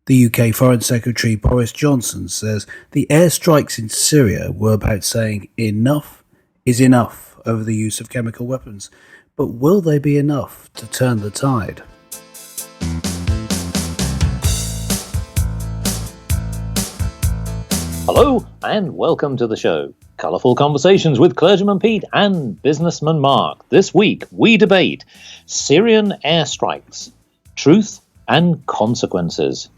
The UK Foreign Secretary Boris Johnson says the airstrikes in Syria were about saying enough is enough over the use of chemical weapons. But will they be enough to turn the tide? Hello and welcome to the show. Colourful conversations with Clergyman Pete and Businessman Mark. This week we debate Syrian airstrikes, truth and consequences.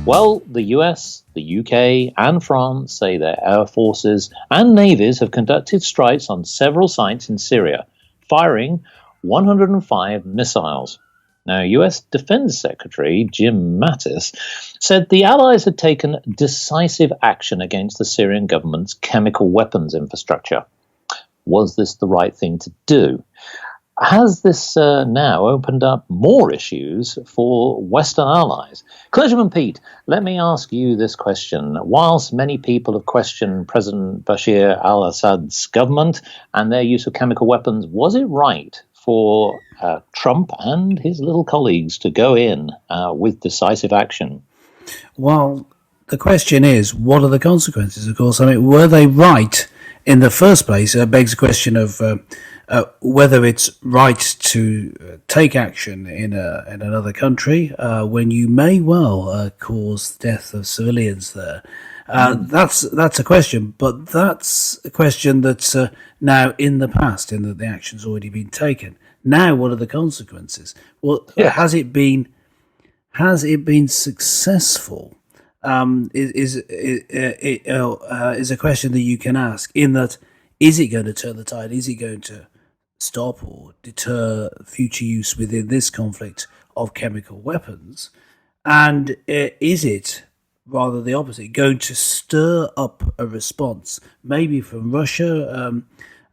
Well, the US, the UK and France say their air forces and navies have conducted strikes on several sites in Syria, firing 105 missiles. Now, US Defense Secretary Jim Mattis said the Allies had taken decisive action against the Syrian government's chemical weapons infrastructure. Was this the right thing to do? Has this now opened up more issues for Western allies? Clergyman Pete, let me ask you this question. Whilst many people have questioned President Bashar al-Assad's government and their use of chemical weapons, was it right for Trump and his little colleagues to go in with decisive action? Well, the question is, what are the consequences? Of course, I mean, were they right in the first place? It begs the question of whether it's right to take action in another country when you may well cause the death of civilians there. That's a question, but that's a question that's now in the past, in that the action's already been taken. Now, what are the consequences? Well, has it been successful? Is a question that you can ask. In that, is it going to turn the tide? Is it going to stop or deter future use within this conflict of chemical weapons? And is it, rather the opposite, going to stir up a response, maybe from Russia,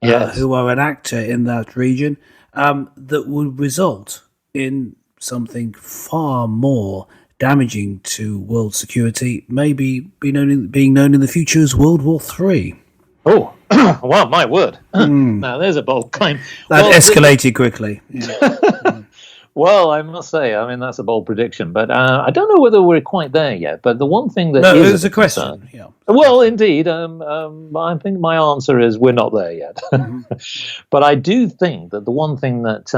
who are an actor in that region, that would result in something far more damaging to world security, maybe being known in the future as World War III? Oh, well, my word. Now, there's a bold claim. That escalated quickly. Yeah. Well, I must say, I mean, that's a bold prediction, but I don't know whether we're quite there yet. But the one thing that is a question. Yeah. Well, indeed, I think my answer is we're not there yet. But I do think that the one thing that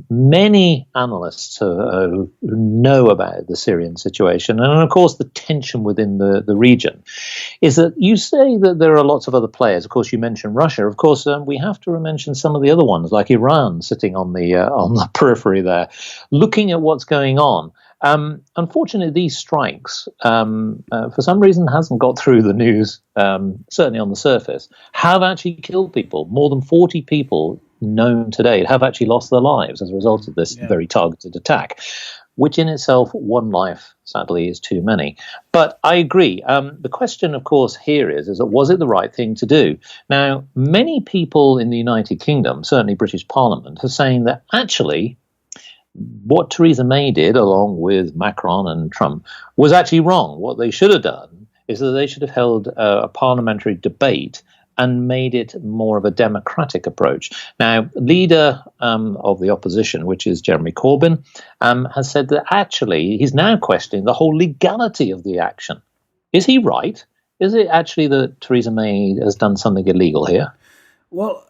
many analysts who know about the Syrian situation, and of course the tension within the region, is that you say that there are lots of other players. Of course, you mentioned Russia. Of course, we have to mention some of the other ones, like Iran, sitting on the periphery there, looking at what's going on. Unfortunately, these strikes, for some reason, hasn't got through the news, certainly on the surface, have actually killed people. More than 40 people known today have actually lost their lives as a result of this very targeted attack, which in itself, one life, sadly, is too many. But I agree. The question, of course, here is that was it the right thing to do? Now, many people in the United Kingdom, certainly British Parliament, are saying that actually what Theresa May did, along with Macron and Trump, was actually wrong. What they should have done is that they should have held a parliamentary debate and made it more of a democratic approach. Now, leader of the opposition, which is Jeremy Corbyn, has said that actually he's now questioning the whole legality of the action. Is he right? Is it actually that Theresa May has done something illegal here? Well,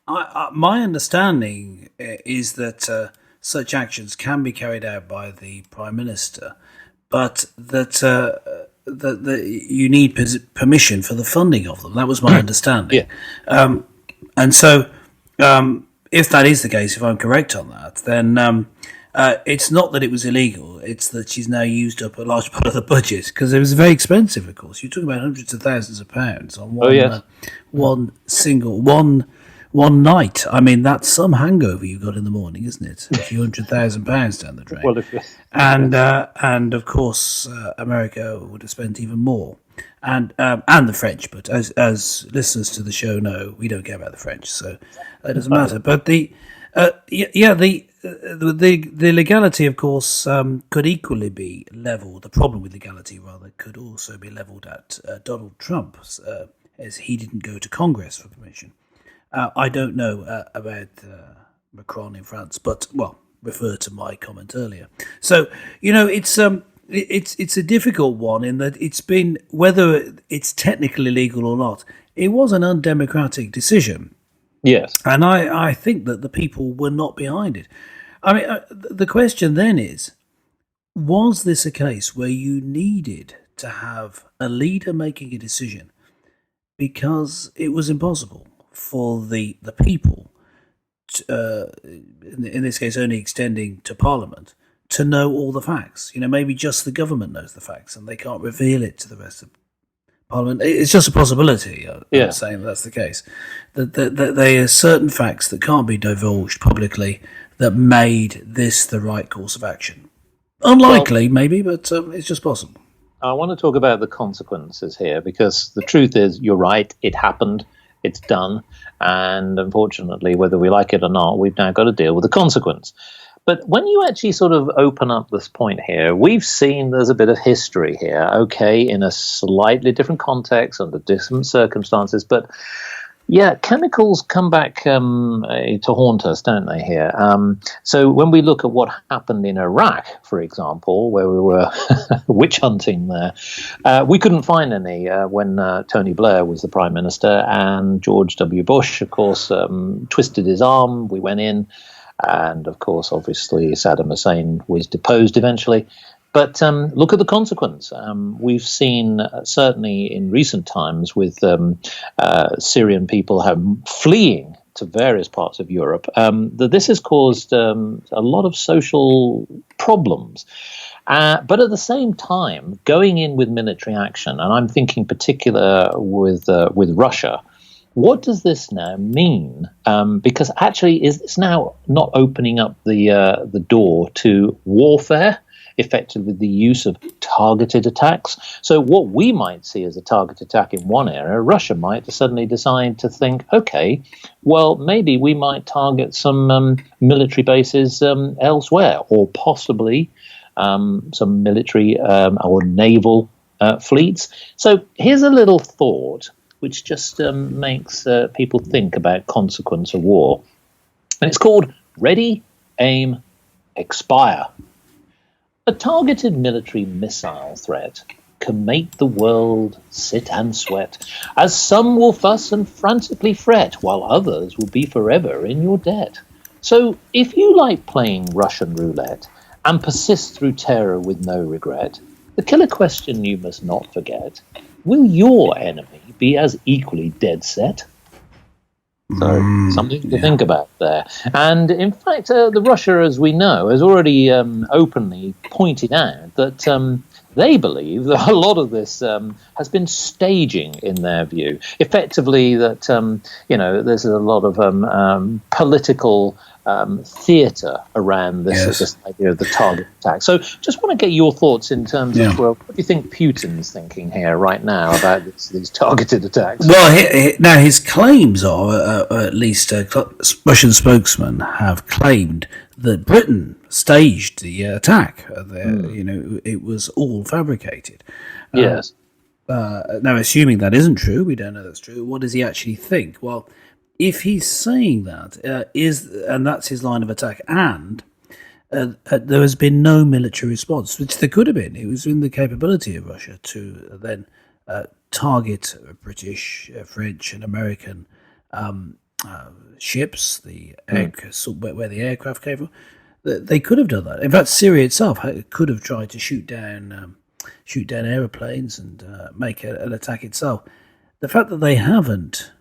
my understanding is that such actions can be carried out by the Prime Minister, but that you need permission for the funding of them. That was my understanding. And so if that is the case, if I'm correct on that, then it's not that it was illegal, it's that she's now used up a large part of the budget, because it was very expensive, of course. You're talking about hundreds of thousands of pounds on one night. I mean, that's some hangover you got in the morning, isn't it? A few £100,000 down the drain. Well, and of course, America would have spent even more, and the French. But as listeners to the show know, we don't care about the French, so that doesn't matter. But the legality, of course, could equally be levelled. The problem with legality, rather, could also be levelled at Donald Trump, as he didn't go to Congress for permission. I don't know about Macron in France, but well, refer to my comment earlier. So it's a difficult one in that it's been, whether it's technically legal or not, it was an undemocratic decision. Yes. And I think that the people were not behind it. I mean, the question then is, was this a case where you needed to have a leader making a decision because it was impossible for the people, in this case only extending to Parliament, to know all the facts? Maybe just the government knows the facts and they can't reveal it to the rest of Parliament. It's just a possibility. I'm saying that's the case. That there are certain facts that can't be divulged publicly that made this the right course of action. Unlikely, maybe, but it's just possible. I want to talk about the consequences here, because the truth is, you're right, it happened, it's done, and unfortunately, whether we like it or not, we've now got to deal with the consequence. But when you actually sort of open up this point here, we've seen there's a bit of history here, okay, in a slightly different context, under different circumstances, but yeah, chemicals come back to haunt us, don't they, here? So when we look at what happened in Iraq, for example, where we were witch hunting there, we couldn't find any when Tony Blair was the Prime Minister, and George W. Bush, of course, twisted his arm. We went in, and of course, obviously, Saddam Hussein was deposed eventually. But look at the consequence. We've seen, certainly in recent times, with Syrian people fleeing to various parts of Europe, that this has caused a lot of social problems. But at the same time, going in with military action, and I'm thinking particular with Russia, what does this now mean? Because actually, is this now not opening up the door to warfare? Effectively the use of targeted attacks. So what we might see as a target attack in one area, Russia might suddenly decide to think, okay, well, maybe we might target some military bases elsewhere, or possibly some military or naval fleets. So here's a little thought which just makes people think about consequence of war. And it's called ready, aim, expire. A targeted military missile threat can make the world sit and sweat, as some will fuss and frantically fret, while others will be forever in your debt. So if you like playing Russian roulette and persist through terror with no regret, the killer question you must not forget: will your enemy be as equally dead set? So something to think about there. And in fact, the Russia, as we know, has already openly pointed out that they believe that a lot of this has been staging in their view. Effectively, that there's a lot of political theatre around this idea of the target attack. So just want to get your thoughts in terms of, well, what do you think Putin's thinking here right now about these targeted attacks? Well, now his claims are, at least Russian spokesmen have claimed that Britain staged the attack. It was all fabricated. Yes. Now, assuming that isn't true, we don't know that's true, what does he actually think? Well, if he's saying that, and that's his line of attack, and there has been no military response, which there could have been. It was in the capability of Russia to then target British, French, and American ships, where the aircraft came from. They could have done that. In fact, Syria itself could have tried to shoot down aeroplanes and make an attack itself. The fact that they haven't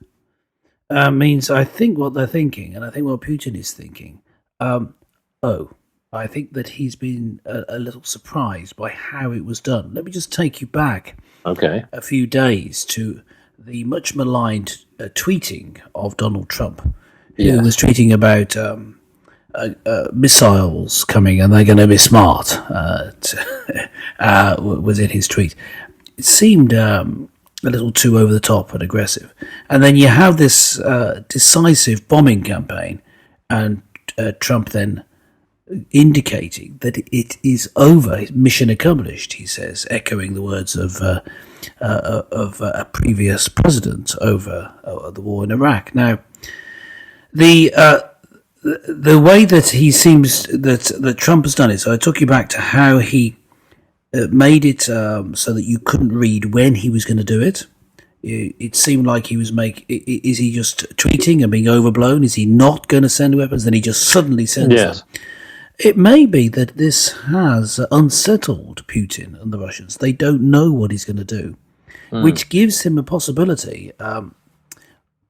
means, I think, what they're thinking, and I think what Putin is thinking, I think that he's been a little surprised by how it was done. Let me just take you back a few days to the much maligned tweeting of Donald Trump, who was tweeting about missiles coming and they're going to be smart, was in his tweet. It seemed a little too over the top and aggressive. And then you have this decisive bombing campaign, and Trump then indicating that it is over, mission accomplished, he says, echoing the words of a previous president over the war in Iraq. Now, the way that he seems that Trump has done it, so I took you back to how he made it so that you couldn't read when he was going to do it. It seemed like he was is he just tweeting and being overblown? Is he not going to send weapons? Then he just suddenly sends them. It may be that this has unsettled Putin and the Russians. They don't know what he's going to do, which gives him a possibility.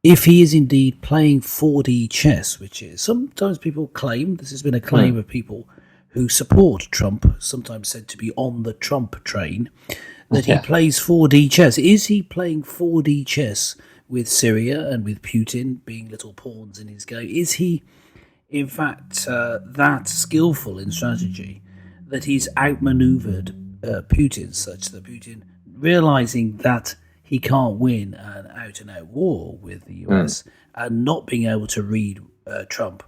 If he is indeed playing 4D chess, which is sometimes people claim, this has been a claim of people who support Trump, sometimes said to be on the Trump train, that he plays 4D chess. Is he playing 4D chess with Syria and with Putin being little pawns in his game? Is he, in fact, that skillful in strategy that he's outmaneuvered Putin, such that Putin, realizing that he can't win an out-and-out war with the US and not being able to read Trump,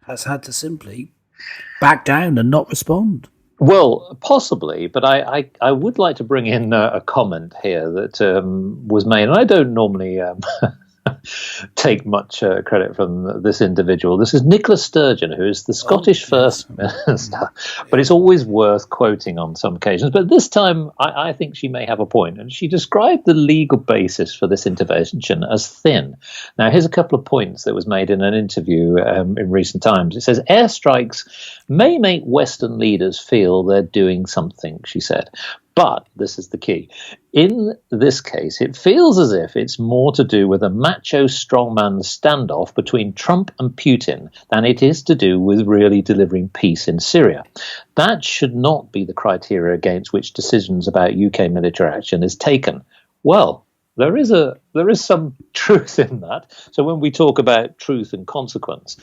has had to simply back down and not respond? Well, possibly, but I would like to bring in a comment here that was made, and I don't normally take much credit from this individual. This is Nicola Sturgeon, who is the Scottish First Minister, but it's always worth quoting on some occasions. But this time, I think she may have a point, and she described the legal basis for this intervention as thin. Now, here's a couple of points that was made in an interview in recent times. It says, airstrikes may make Western leaders feel they're doing something, she said. But this is the key. In this case, it feels as if it's more to do with a macho strongman standoff between Trump and Putin than it is to do with really delivering peace in Syria. That should not be the criteria against which decisions about UK military action is taken. Well, there is some truth in that. So when we talk about truth and consequence,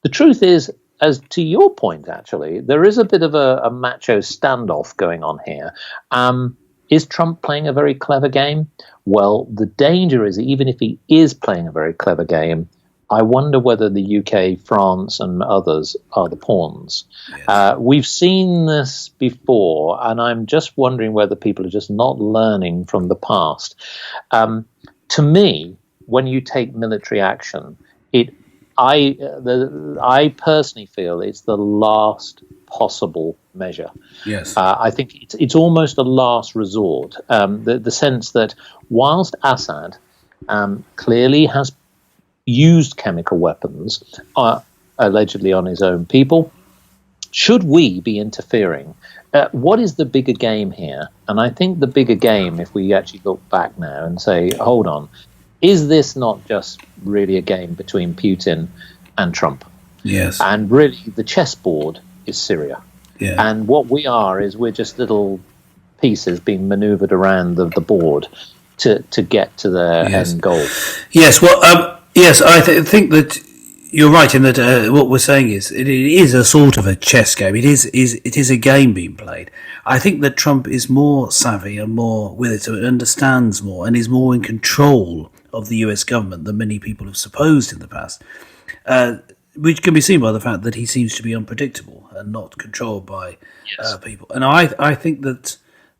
the truth is, as to your point, actually, there is a bit of a macho standoff going on here. Is Trump playing a very clever game? Well, the danger is, even if he is playing a very clever game, I wonder whether the UK, France, and others are the pawns. Yes. We've seen this before, and I'm just wondering whether people are just not learning from the past. To me, when you take military action, I personally feel it's the last possible measure. Yes, I think it's almost a last resort. The sense that whilst Assad clearly has used chemical weapons, allegedly on his own people, should we be interfering? What is the bigger game here? And I think the bigger game, if we actually look back now and say, hold on, is this not just really a game between Putin and Trump? Yes. And really, the chessboard is Syria. Yeah. And what we are is we're just little pieces being maneuvered around the board to get to their end goal. Yes. Well, yes, I think that you're right in that what we're saying is it is a sort of a chess game. It is a game being played. I think that Trump is more savvy and more with it, so it understands more and is more in control of the US government than many people have supposed in the past, which can be seen by the fact that he seems to be unpredictable and not controlled by people. And I think that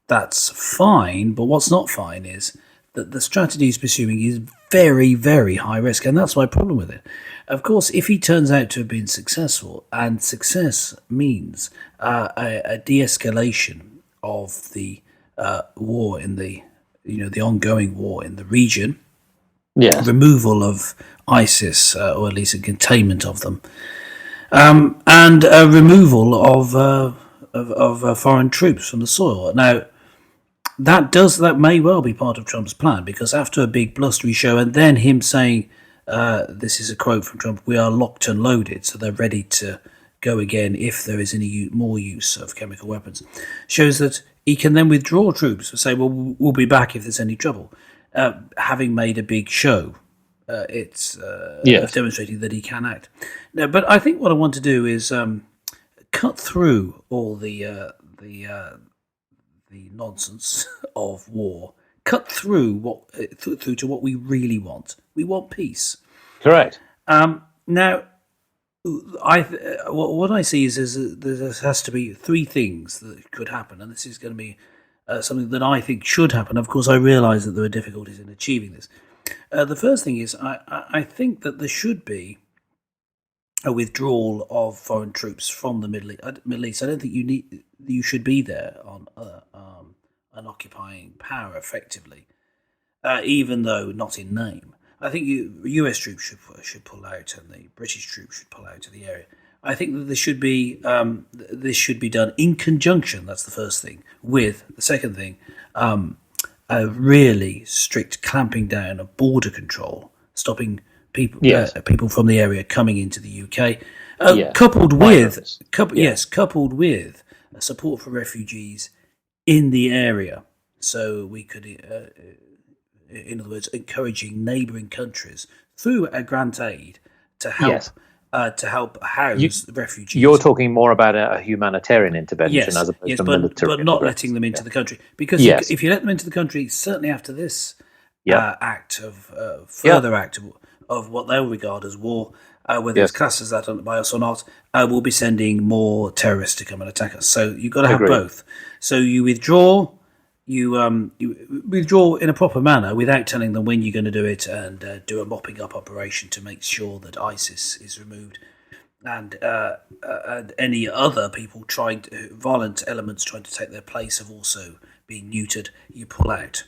that's fine, but what's not fine is that the strategy he's pursuing is very, very high risk, and that's my problem with it. Of course, if he turns out to have been successful, and success means a de-escalation of the war in the ongoing war in the region, removal of ISIS, or at least a containment of them, and a removal of foreign troops from the soil. Now, that may well be part of Trump's plan, because after a big blustery show, and then him saying, this is a quote from Trump, "We are locked and loaded," so they're ready to go again if there is any more use of chemical weapons, shows that he can then withdraw troops and say, well, we'll be back if there's any trouble. Having made a big show, it's demonstrating that he can act. No, but I think what I want to do is cut through all the nonsense of war. Cut through through to what we really want. We want peace. Correct. Now, What I see is there has to be three things that could happen, and this is going to be something that I think should happen. Of course, I realise that there are difficulties in achieving this. The first thing is I think that there should be a withdrawal of foreign troops from the Middle East. I don't think you should be there on an occupying power effectively, even though not in name. I think U.S. troops should pull out, and the British troops should pull out of the area. I think that this should be done in conjunction. That's the first thing. With the second thing, a really strict clamping down of border control, stopping people people from the area coming into the UK, coupled with support for refugees in the area. So we could, in other words, encouraging neighbouring countries through a grant aid to help house refugees. You're talking more about a humanitarian intervention as opposed to military, but not letting them into the country, because if you let them into the country, certainly after this act of what they'll regard as war, whether it's classed as that by us or not, we'll be sending more terrorists to come and attack us. So you've got to have both. So you withdraw. You withdraw in a proper manner without telling them when you're going to do it, and do a mopping up operation to make sure that ISIS is removed, and any other people violent elements trying to take their place have also been neutered. You pull out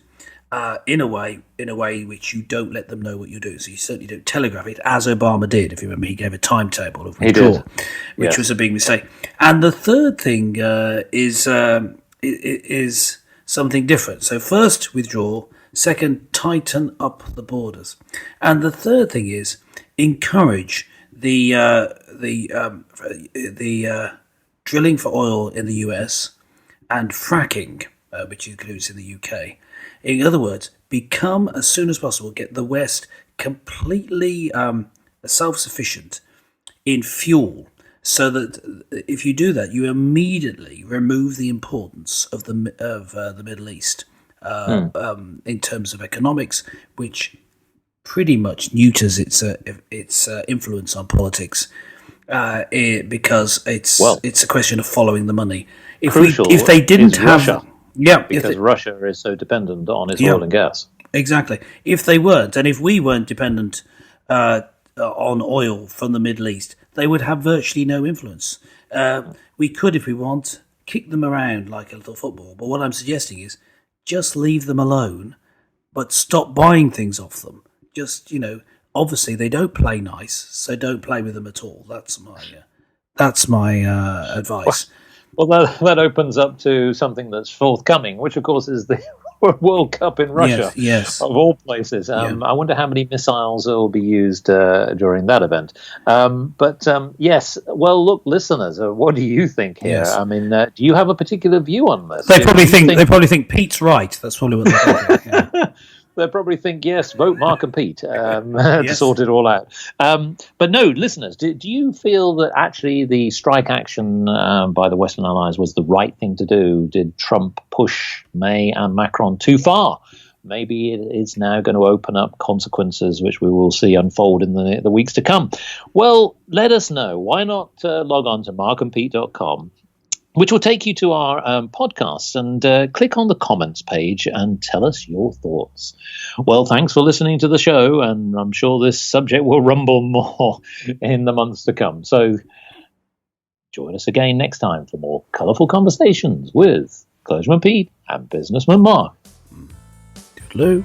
in a way which you don't let them know what you're doing. So you certainly don't telegraph it, as Obama did. If you remember, he gave a timetable of withdrawal, which was a big mistake. And the third thing is something different. So first, withdraw. Second, tighten up the borders. And the third thing is encourage the drilling for oil in the US and fracking, which includes in the UK. In other words, become, as soon as possible, get the West completely self-sufficient in fuel, so that if you do that, you immediately remove the importance of the Middle East in terms of economics, which pretty much neuters its influence on politics, because it's a question of following the money. If they didn't have Russia, because Russia is so dependent on its oil and gas. Exactly. If they weren't, and if we weren't dependent on oil from the Middle East, they would have virtually no influence. We could, if we want, kick them around like a little football. But what I'm suggesting is just leave them alone, but stop buying things off them. Just, obviously they don't play nice, so don't play with them at all. That's my advice. Well, that opens up to something that's forthcoming, which of course is the World Cup in Russia, yes. Of all places. I wonder how many missiles will be used during that event. Yes. Well, look, listeners, what do you think here? Yes. I mean, do you have a particular view on this? They probably think Pete's right. That's probably what they're thinking. Yeah. They probably think, yes, vote Mark and Pete to sort it all out. But no, listeners, do you feel that actually the strike action by the Western Allies was the right thing to do? Did Trump push May and Macron too far? Maybe it is now going to open up consequences which we will see unfold in the weeks to come. Well, let us know. Why not log on to markandpete.com, which will take you to our podcast, and click on the comments page and tell us your thoughts. Well, thanks for listening to the show, and I'm sure this subject will rumble more in the months to come. So join us again next time for more colourful conversations with Clergyman Pete and Businessman Mark. Toodaloo.